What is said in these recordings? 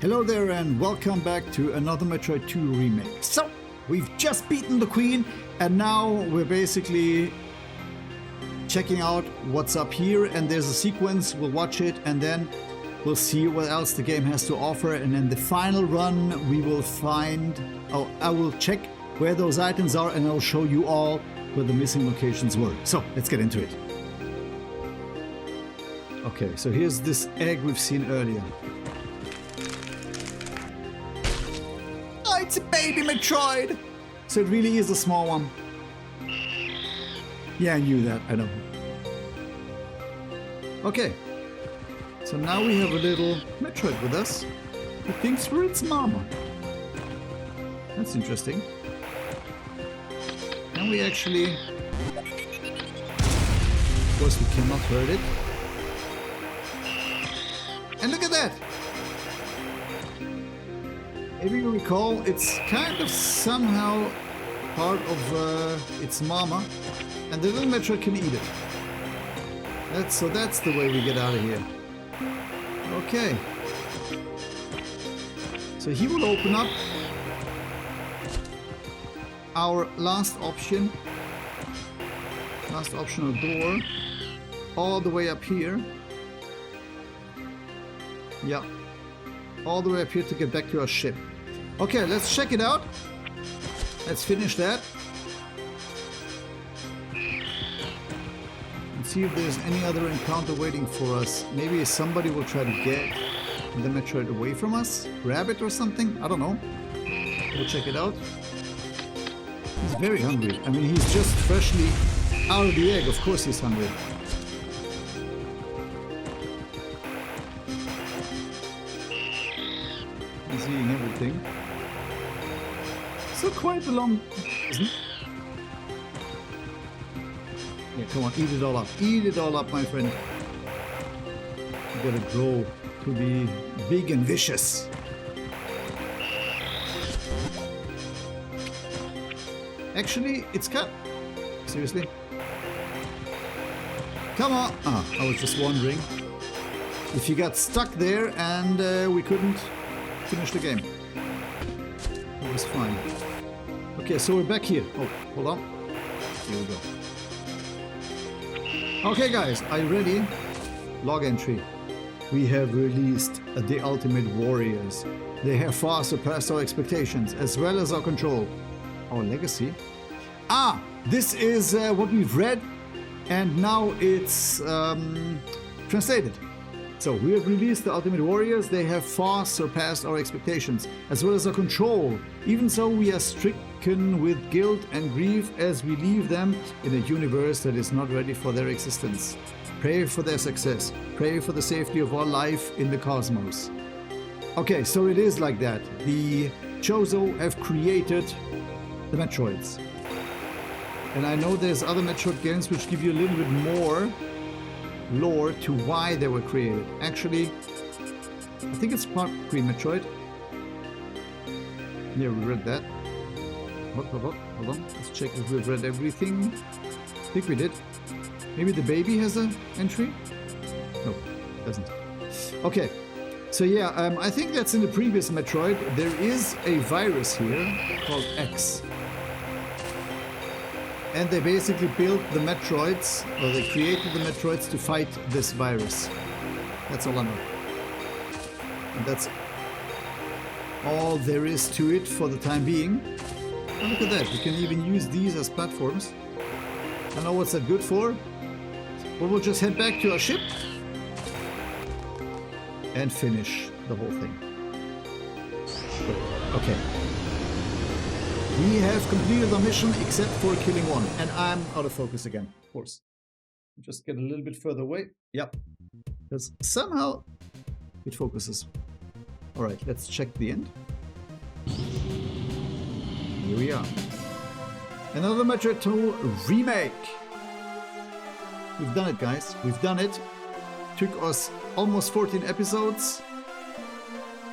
Hello there and welcome back to another Metroid 2 remake. So, we've just beaten the Queen and now we're basically checking out what's up here, and there's a sequence, we'll watch it and then we'll see what else the game has to offer, and in the final run we will I will check where those items are and I'll show you all where the missing locations were. So, let's get into it. Okay, so here's this egg we've seen earlier. It's a baby Metroid! So it really is a small one. Yeah, I knew that, I know. Okay. So now we have a little Metroid with us who thinks we're its mama. That's interesting. And we actually... Of course we cannot hurt it. And look at that! If you recall, it's kind of somehow part of its mama, and the little Metroid can eat it. So that's the way we get out of here. Okay. So he will open up our last optional door, all the way up here. Yeah. All the way up here to get back to our ship. Okay, let's check it out. Let's finish that. And see if there's any other encounter waiting for us. Maybe somebody will try to get the Metroid away from us? Grab it or something? I don't know. We'll check it out. He's very hungry. I mean, he's just freshly out of the egg. Of course he's hungry. He's eating everything. So quite a long, isn't it? Yeah, come on, eat it all up. Eat it all up, my friend. You gotta grow to be big and vicious. Actually, it's cut. Seriously? Come on! Ah, I was just wondering if you got stuck there and we couldn't finish the game. It was fine. Okay, so we're back here. Oh, hold on. Here we go. Okay, guys, are you ready? Log entry. We have released the Ultimate Warriors. They have far surpassed our expectations, as well as our control. Our legacy? Ah, this is what we've read, and now it's translated. So, we have released the Ultimate Warriors. They have far surpassed our expectations, as well as our control. Even so, we are stricken with guilt and grief as we leave them in a universe that is not ready for their existence. Pray for their success. Pray for the safety of all life in the cosmos. Okay, so it is like that. The Chozo have created the Metroids. And I know there's other Metroid games which give you a little bit more lore to why they were created. Actually, I think it's part Queen Metroid. Yeah, we read that. Hold on. Let's check if we've read everything. I think we did. Maybe the baby has an entry? No, doesn't. Okay. So yeah, I think that's in the previous Metroid. There is a virus here called X. And they basically built the Metroids, or they created the Metroids to fight this virus. That's all I know. And that's all there is to it for the time being. And look at that, we can even use these as platforms. I don't know what's that good for. But we'll just head back to our ship and finish the whole thing. Okay. We have completed our mission except for killing one, and I'm out of focus again, of course. Just get a little bit further away. Yep. Because somehow it focuses. Alright, let's check the end. Here we are. Another Metroid 2 remake. We've done it, guys. We've done it. Took us almost 14 episodes.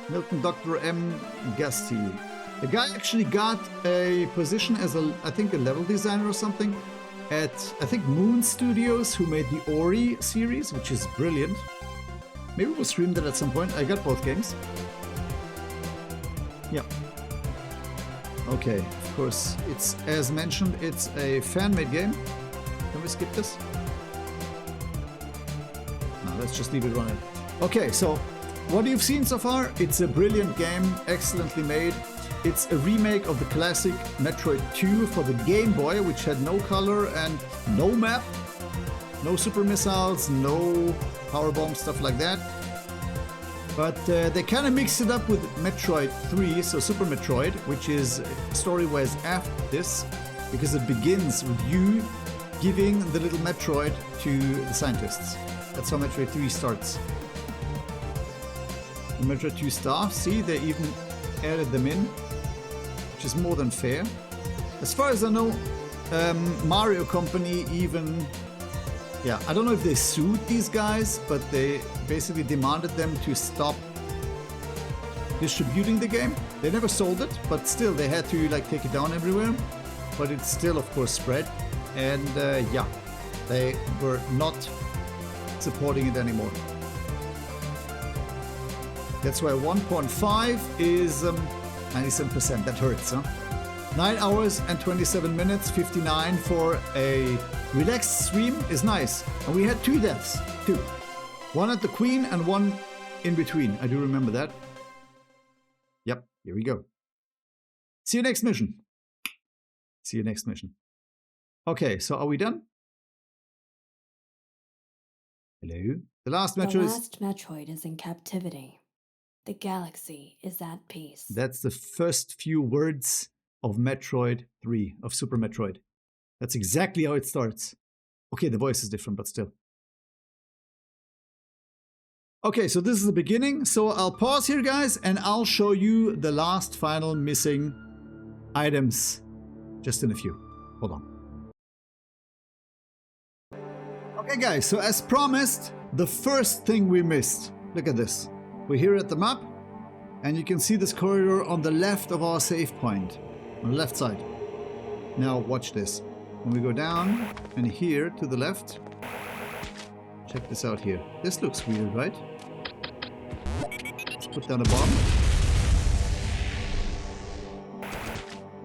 Milton Dr. M. Gasti. The guy actually got a position as I think a level designer or something at, I think, Moon Studios, who made the Ori series, which is brilliant. Maybe we'll stream that at some point. I got both games. Yep. Okay, of course, it's, as mentioned, it's a fan-made game. Can we skip this? No, let's just leave it running. Okay, so what you've seen so far, it's a brilliant game, excellently made. It's a remake of the classic Metroid 2 for the Game Boy, which had no color and no map, no super missiles, no power bombs, stuff like that. But they kind of mixed it up with Metroid 3, so Super Metroid, which is story-wise after this, because it begins with you giving the little Metroid to the scientists. That's how Metroid 3 starts. The Metroid 2 staff, see, they even added them in, which is more than fair. As far as I know, Mario Company even... Yeah, I don't know if they sued these guys, but they basically demanded them to stop distributing the game. They never sold it, but still they had to like take it down everywhere. But it's still, of course, spread. And yeah, they were not supporting it anymore. That's why 1.5 is 97%. That hurts, huh? 9 hours and 27 minutes, 59 for a relaxed stream is nice. And we had 2 deaths, 2. One at the Queen and one in between. I do remember that. Yep, here we go. See you next mission. See you next mission. Okay, so are we done? Hello? The last Metroid is in captivity. The galaxy is at peace. That's the first few words of Metroid 3, of Super Metroid. That's exactly how it starts. Okay, the voice is different, but still. Okay, so this is the beginning. So I'll pause here, guys, and I'll show you the last final missing items just in a few. Hold on. Okay, guys, so as promised, the first thing we missed. Look at this. We're here at the map, and you can see this corridor on the left of our save point. On the left side. Now watch this. When we go down and here to the left, check this out here. This looks weird, right? Let's put down a bomb.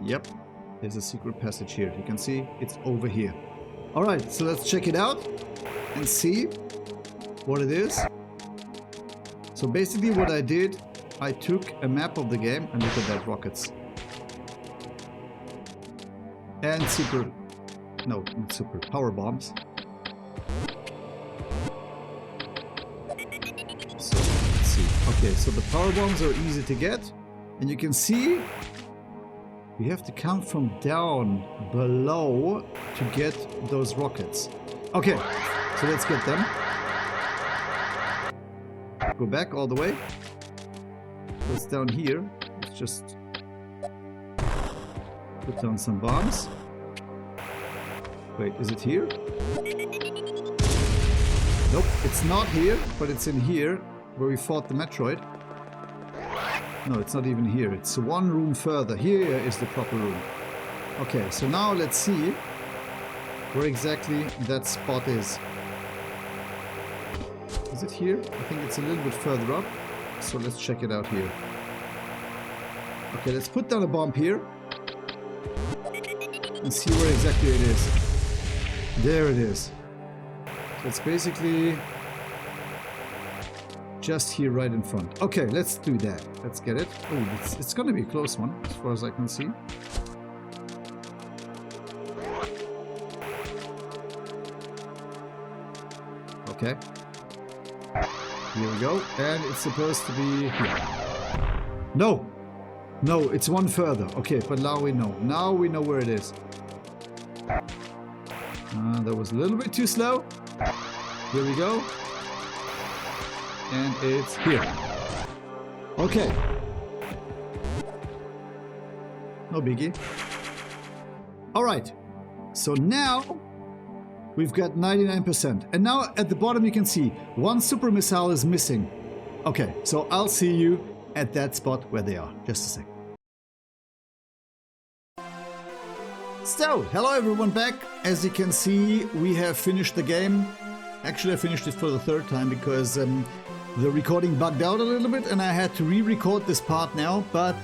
Yep, there's a secret passage here. You can see it's over here. Alright, so let's check it out and see what it is. So basically what I did, I took a map of the game and look at that, rockets. And super, no, not super, power bombs. So, let's see. Okay, so the power bombs are easy to get. And you can see, we have to count from down below to get those rockets. Okay, so let's get them. Go back all the way. So it's down here. Let's just put down some bombs. Wait, is it here? Nope, it's not here, but it's in here where we fought the Metroid. No, it's not even here. It's one room further. Here is the proper room. Okay, so now let's see where exactly that spot is. Is it here? I think it's a little bit further up. So let's check it out here. Okay, let's put down a bomb here. And see where exactly it is. There it is. So it's basically just here right in front. Okay, let's do that. Let's get it. Oh, it's going to be a close one as far as I can see. Okay. Here we go. And it's supposed to be here. No! No, it's one further. Okay, but now we know. Now we know where it is. That was a little bit too slow. Here we go. And it's here. Okay. No biggie. Alright. So now we've got 99%. And now at the bottom you can see one super missile is missing. Okay, so I'll see you at that spot where they are. Just a sec. So, hello everyone back. As you can see, we have finished the game. Actually, I finished it for the third time because The recording bugged out a little bit and I had to re-record this part now, but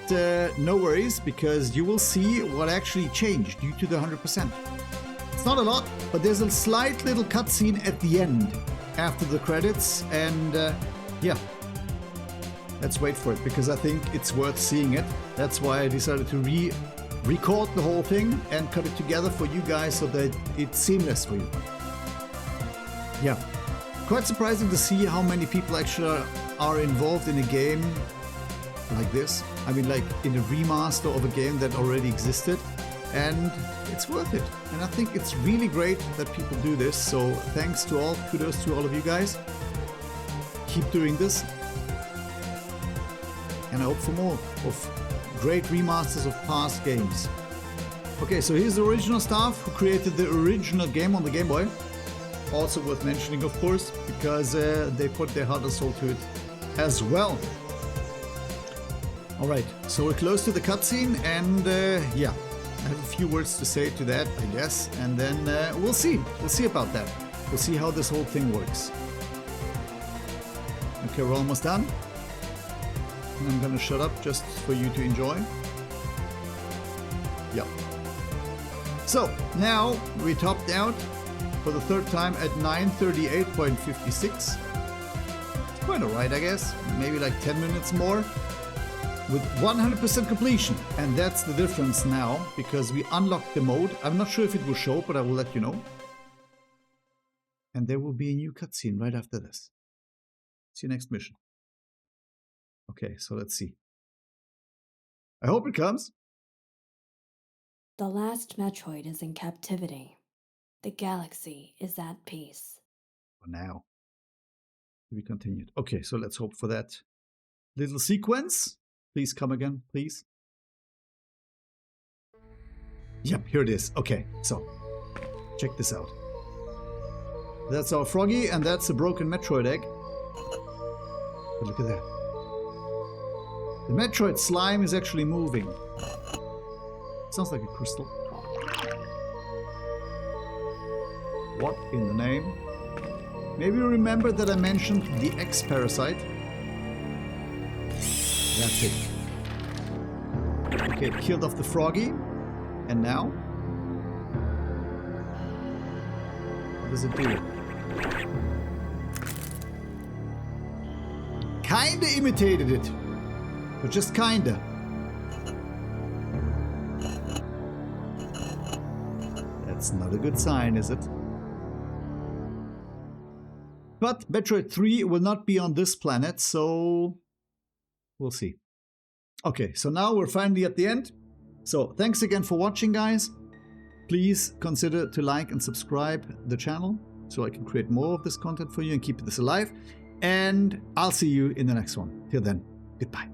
no worries, because you will see what actually changed due to the 100%. It's not a lot, but there's a slight little cutscene at the end after the credits, and yeah, let's wait for it because I think it's worth seeing it. That's why I decided to record the whole thing and cut it together for you guys so that it's seamless for you. Yeah, quite surprising to see how many people actually are involved in a game like this. I mean, like in a remaster of a game that already existed, and it's worth it. And I think it's really great that people do this. So thanks to all, kudos to all of you guys. Keep doing this. And I hope for more of great remasters of past games. Okay, so here's the original staff who created the original game on the Game Boy. Also worth mentioning, of course, because they put their heart and soul to it as well. Alright, so we're close to the cutscene, and yeah, I have a few words to say to that, I guess, and then we'll see. We'll see about that. We'll see how this whole thing works. Okay, we're almost done. And I'm gonna shut up just for you to enjoy. Yep. So, now we topped out for the third time at 938.56. It's quite alright, I guess. Maybe like 10 minutes more. With 100% completion. And that's the difference now, because we unlocked the mode. I'm not sure if it will show, but I will let you know. And there will be a new cutscene right after this. See you next mission. Okay, so let's see. I hope it comes. The last Metroid is in captivity. The galaxy is at peace. For now. To be continued. Okay, so let's hope for that little sequence. Please come again, please. Yep, here it is. Okay, so check this out. That's our Froggy, and that's a broken Metroid egg. But look at that. The Metroid slime is actually moving. Sounds like a crystal. What in the name? Maybe you remember that I mentioned the X-Parasite. That's it. Okay, killed off the Froggy. And now? What does it do? Kinda imitated it. But just kinda. That's not a good sign, is it? But Metroid 3 will not be on this planet, so we'll see. Okay, so now we're finally at the end. So thanks again for watching, guys. Please consider to like and subscribe the channel so I can create more of this content for you and keep this alive. And I'll see you in the next one. Till then, goodbye.